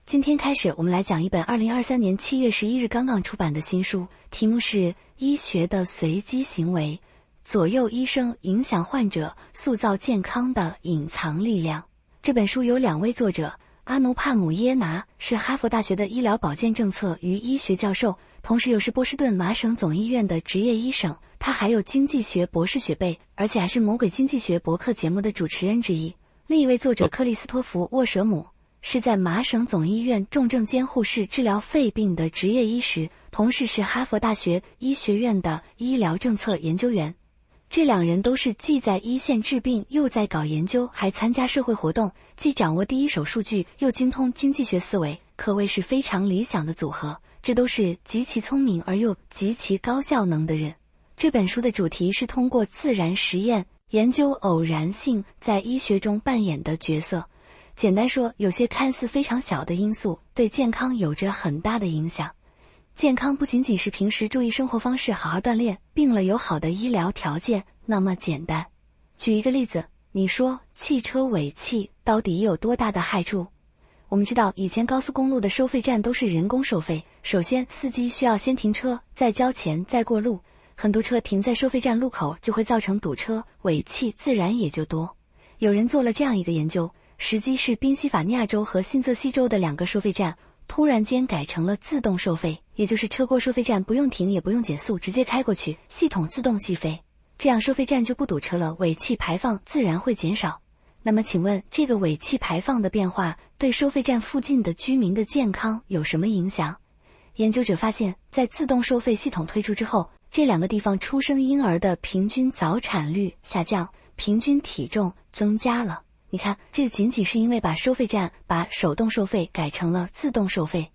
今天开始，我们来讲一本2023年7月11日刚刚出版的新书，题目是《医学的随机行为：左右医生影响患者塑造健康的隐藏力量》。这本书由2位作者，阿努帕姆耶拿是哈佛大学的医疗保健政策与医学教授，同时又是波士顿麻省总医院的执业医生。他还有经济学博士学位，而且还是魔鬼经济学博客节目的主持人之一。另一位作者克里斯托弗·沃舍姆是在麻省总医院重症监护室治疗肺病的执业医师，同时是哈佛大学医学院的医疗政策研究员。这2人都是既在一线治病，又在搞研究，还参加社会活动，既掌握第一手数据，又精通经济学思维，可谓是非常理想的组合。这都是极其聪明而又极其高效能的人。这本书的主题是通过自然实验研究偶然性在医学中扮演的角色。简单说，有些看似非常小的因素对健康有着很大的影响。健康不仅仅是平时注意生活方式，好好锻炼，病了有好的医疗条件那么简单。举一个例子，你说汽车尾气到底有多大的害处？我们知道以前高速公路的收费站都是人工收费，首先司机需要先停车，再交钱，再过路。很多车停在收费站路口就会造成堵车，尾气自然也就多。有人做了这样一个研究，时机是宾夕法尼亚州和新泽西州的2个收费站突然间改成了自动收费，也就是车过收费站不用停也不用减速，直接开过去，系统自动计费，这样收费站就不堵车了，尾气排放自然会减少。那么请问，这个尾气排放的变化对收费站附近的居民的健康有什么影响？研究者发现，在自动收费系统推出之后，这2个地方出生婴儿的平均早产率下降，平均体重增加了。你看，这仅仅是因为把收费站把手动收费改成了自动收费。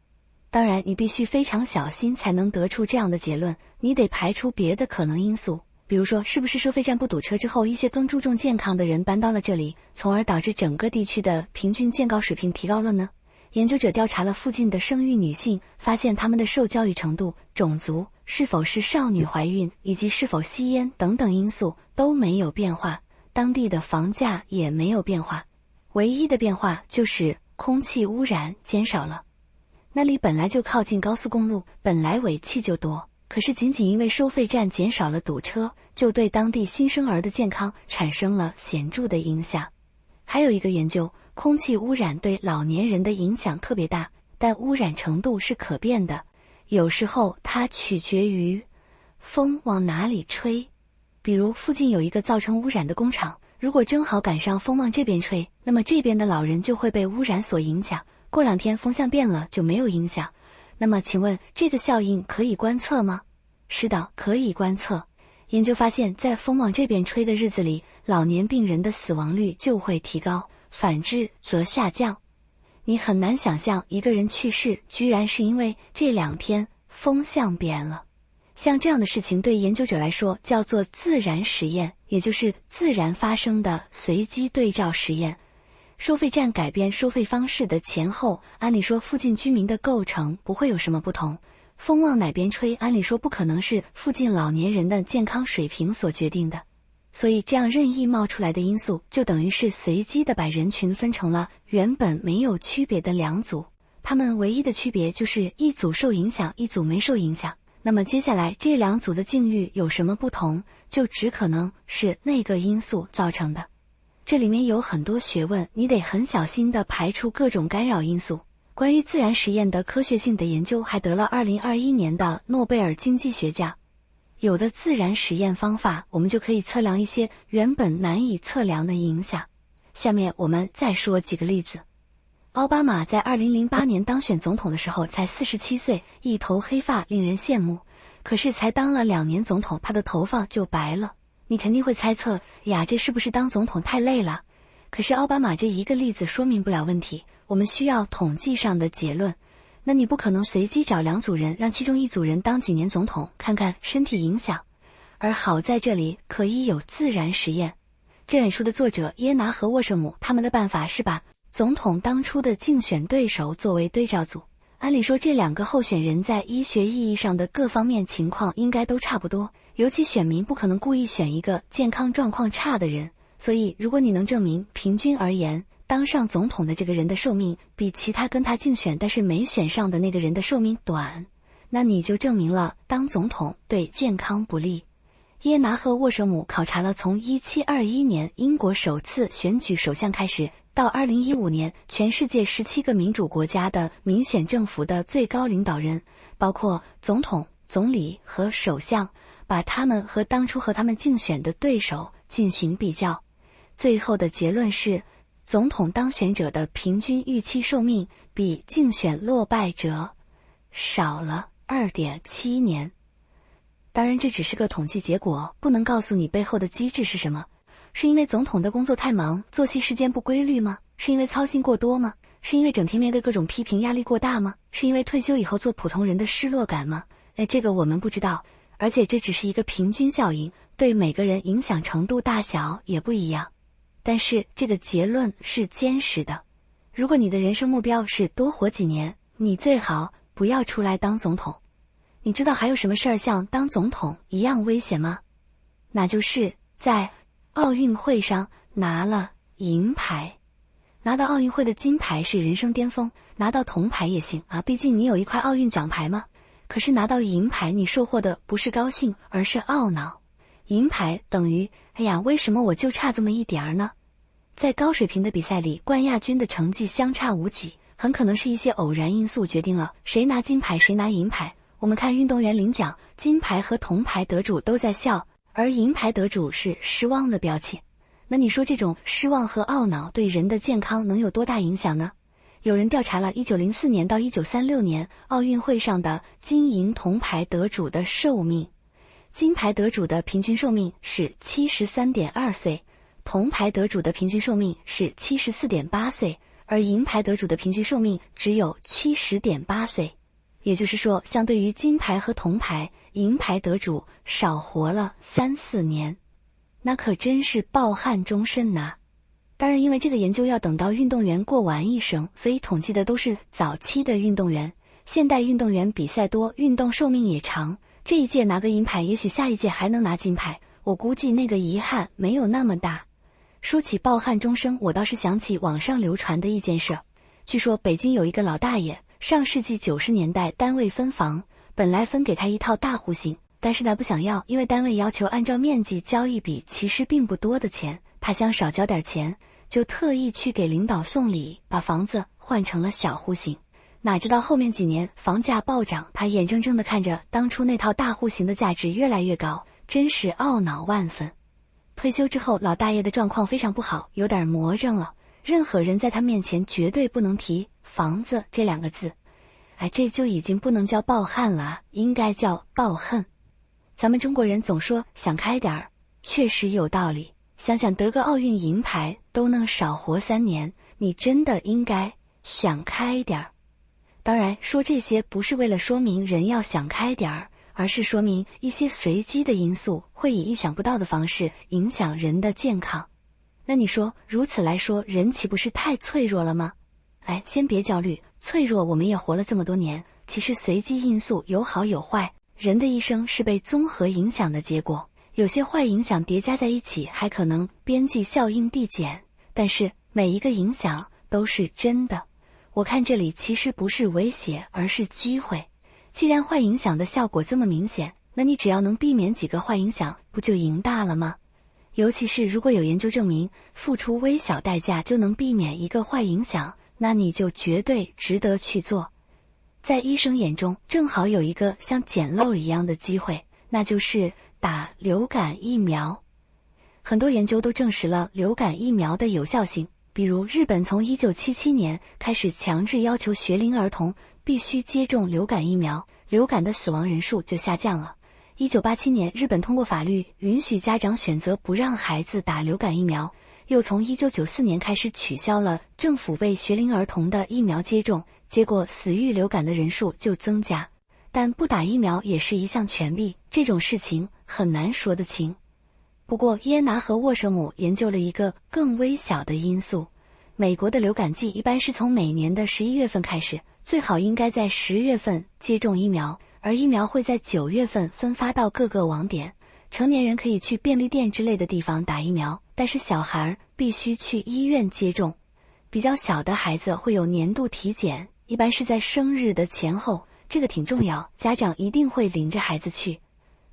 当然，你必须非常小心才能得出这样的结论，你得排除别的可能因素，比如说是不是收费站不堵车之后，一些更注重健康的人搬到了这里，从而导致整个地区的平均健康水平提高了呢？研究者调查了附近的生育女性，发现她们的受教育程度、种族、是否是少女怀孕以及是否吸烟等等因素都没有变化，当地的房价也没有变化，唯一的变化就是空气污染减少了。那里本来就靠近高速公路，本来尾气就多，可是仅仅因为收费站减少了堵车，就对当地新生儿的健康产生了显著的影响。还有一个研究，空气污染对老年人的影响特别大，但污染程度是可变的，有时候它取决于风往哪里吹。比如附近有一个造成污染的工厂，如果正好赶上风往这边吹，那么这边的老人就会被污染所影响，过2天风向变了就没有影响。那么请问这个效应可以观测吗？是的，可以观测。研究发现，在风往这边吹的日子里，老年病人的死亡率就会提高，反之则下降。你很难想象一个人去世居然是因为这2天风向变了。像这样的事情对研究者来说叫做自然实验，也就是自然发生的随机对照实验。收费站改变收费方式的前后，按理说附近居民的构成不会有什么不同。风往哪边吹，按理说不可能是附近老年人的健康水平所决定的。所以这样任意冒出来的因素，就等于是随机的把人群分成了原本没有区别的2组，他们唯一的区别就是一组受影响，一组没受影响。那么接下来这2组的境遇有什么不同，就只可能是那个因素造成的。这里面有很多学问，你得很小心地排除各种干扰因素。关于自然实验的科学性的研究还得了2021年的诺贝尔经济学奖。有的自然实验方法，我们就可以测量一些原本难以测量的影响。下面我们再说几个例子。奥巴马在2008年当选总统的时候才47岁，一头黑发令人羡慕，可是才当了2年总统，他的头发就白了。你肯定会猜测呀，这是不是当总统太累了？可是奥巴马这一个例子说明不了问题，我们需要统计上的结论。那你不可能随机找2组人，让其中一组人当几年总统，看看身体影响。而好在这里可以有自然实验。这本书的作者耶拿和沃舍姆，他们的办法是把总统当初的竞选对手作为对照组。按理说这2个候选人在医学意义上的各方面情况应该都差不多，尤其选民不可能故意选一个健康状况差的人，所以如果你能证明平均而言当上总统的这个人的寿命比其他跟他竞选但是没选上的那个人的寿命短，那你就证明了当总统对健康不利。耶拿赫沃舍姆考察了从1721年英国首次选举首相开始，到2015年全世界17个民主国家的民选政府的最高领导人，包括总统、总理和首相，把他们和当初和他们竞选的对手进行比较。最后的结论是，总统当选者的平均预期寿命比竞选落败者少了 2.7 年。当然这只是个统计结果，不能告诉你背后的机制是什么。是因为总统的工作太忙，作息时间不规律吗？是因为操心过多吗？是因为整天面对各种批评压力过大吗？是因为退休以后做普通人的失落感吗？这个我们不知道，而且这只是一个平均效应，对每个人影响程度大小也不一样。但是这个结论是坚实的。如果你的人生目标是多活几年，你最好不要出来当总统。你知道还有什么事儿像当总统一样危险吗？那就是在奥运会上拿了银牌。拿到奥运会的金牌是人生巅峰，拿到铜牌也行啊，毕竟你有一块奥运奖牌嘛。可是拿到银牌，你收获的不是高兴，而是懊恼。银牌等于，哎呀，为什么我就差这么一点儿呢？在高水平的比赛里，冠亚军的成绩相差无几，很可能是一些偶然因素决定了谁拿金牌谁拿银牌。我们看运动员领奖，金牌和铜牌得主都在笑，而银牌得主是失望的表情。那你说这种失望和懊恼对人的健康能有多大影响呢？有人调查了1904年到1936年奥运会上的金银铜牌得主的寿命，金牌得主的平均寿命是 73.2 岁，铜牌得主的平均寿命是 74.8 岁，而银牌得主的平均寿命只有 70.8 岁。也就是说，相对于金牌和铜牌，银牌得主少活了3-4年，那可真是抱憾终身呐。当然，因为这个研究要等到运动员过完一生，所以统计的都是早期的运动员。现代运动员比赛多，运动寿命也长，这一届拿个银牌，也许下一届还能拿金牌，我估计那个遗憾没有那么大。说起抱憾终生，我倒是想起网上流传的一件事。据说北京有一个老大爷，上世纪90年代单位分房，本来分给他一套大户型，但是他不想要，因为单位要求按照面积交一笔其实并不多的钱，他想少交点钱，就特意去给领导送礼，把房子换成了小户型。哪知道后面几年房价暴涨，他眼睁睁地看着当初那套大户型的价值越来越高，真是懊恼万分。退休之后，老大爷的状况非常不好，有点魔怔了，任何人在他面前绝对不能提房子这2个字。这就已经不能叫抱憾了，应该叫抱恨。咱们中国人总说想开点儿，确实有道理。想想得个奥运银牌都能少活3年，你真的应该想开点儿。当然，说这些不是为了说明人要想开点儿，而是说明一些随机的因素会以意想不到的方式影响人的健康。那你说，如此来说，人岂不是太脆弱了吗？先别焦虑，脆弱我们也活了这么多年，其实随机因素有好有坏，人的一生是被综合影响的结果，有些坏影响叠加在一起，还可能边际效应递减，但是每一个影响都是真的。我看这里其实不是威胁，而是机会。既然坏影响的效果这么明显，那你只要能避免几个坏影响，不就赢大了吗？尤其是如果有研究证明，付出微小代价就能避免一个坏影响，那你就绝对值得去做。在医生眼中，正好有一个像捡漏一样的机会，那就是打流感疫苗。很多研究都证实了流感疫苗的有效性，比如日本从1977年开始强制要求学龄儿童必须接种流感疫苗，流感的死亡人数就下降了。1987年，日本通过法律允许家长选择不让孩子打流感疫苗，又从1994年开始取消了政府为学龄儿童的疫苗接种，结果死于流感的人数就增加。但不打疫苗也是一项权利，这种事情很难说得清。不过耶拿和沃舍姆研究了一个更微小的因素，美国的流感季一般是从每年的11月份开始，最好应该在10月份接种疫苗，而疫苗会在9月份分发到各个网点。成年人可以去便利店之类的地方打疫苗，但是小孩必须去医院接种。比较小的孩子会有年度体检，一般是在生日的前后，这个挺重要，家长一定会领着孩子去。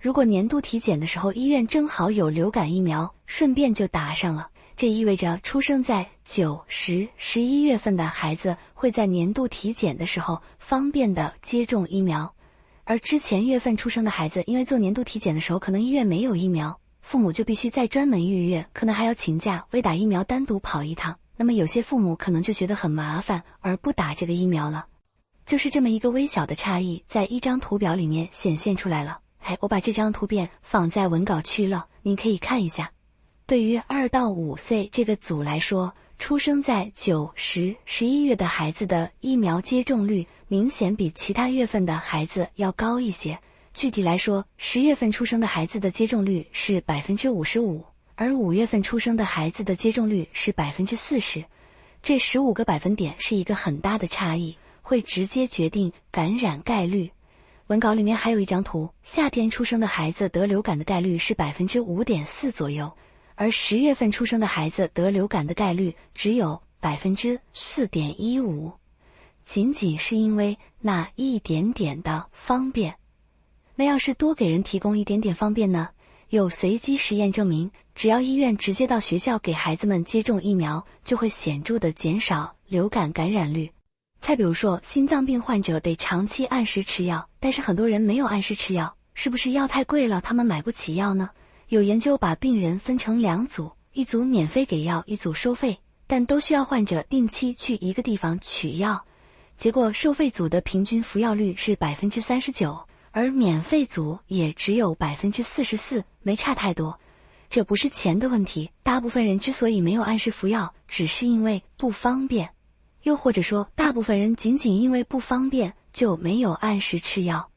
如果年度体检的时候医院正好有流感疫苗，顺便就打上了，这意味着出生在9、10、11月份的孩子会在年度体检的时候方便的接种疫苗。而之前月份出生的孩子，因为做年度体检的时候可能医院没有疫苗，父母就必须再专门预约，可能还要请假为打疫苗单独跑一趟，那么有些父母可能就觉得很麻烦而不打这个疫苗了。就是这么一个微小的差异，在一张图表里面显现出来了。我把这张图片放在文稿区了，您可以看一下。对于2到5岁这个组来说，出生在9、10、11月的孩子的疫苗接种率明显比其他月份的孩子要高一些。具体来说，10月份出生的孩子的接种率是 55%， 而5月份出生的孩子的接种率是 40%。这15个百分点是一个很大的差异，会直接决定感染概率。文稿里面还有一张图，夏天出生的孩子得流感的概率是 5.4% 左右，而10月份出生的孩子得流感的概率只有 4.15%， 仅仅是因为那一点点的方便。那要是多给人提供一点点方便呢？有随机实验证明，只要医院直接到学校给孩子们接种疫苗，就会显著地减少流感感染率。再比如说，心脏病患者得长期按时吃药，但是很多人没有按时吃药，是不是药太贵了，他们买不起药呢？有研究把病人分成2组，一组免费给药，一组收费，但都需要患者定期去一个地方取药。结果收费组的平均服药率是 39%， 而免费组也只有 44%， 没差太多。这不是钱的问题，大部分人之所以没有按时服药，只是因为不方便。又或者说，大部分人仅仅因为不方便就没有按时吃药。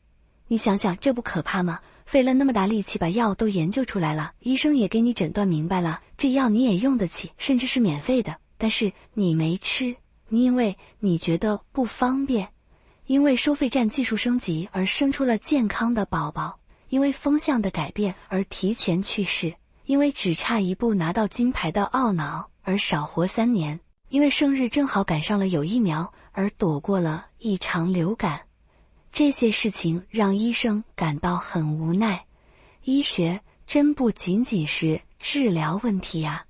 你想想，这不可怕吗？费了那么大力气把药都研究出来了，医生也给你诊断明白了，这药你也用得起，甚至是免费的，但是你没吃，你因为你觉得不方便，因为收费站技术升级而生出了健康的宝宝，因为风向的改变而提前去世，因为只差一步拿到金牌的懊恼而少活3年，因为生日正好赶上了有疫苗而躲过了一场流感。这些事情让医生感到很无奈，医学真不仅仅是治疗问题啊。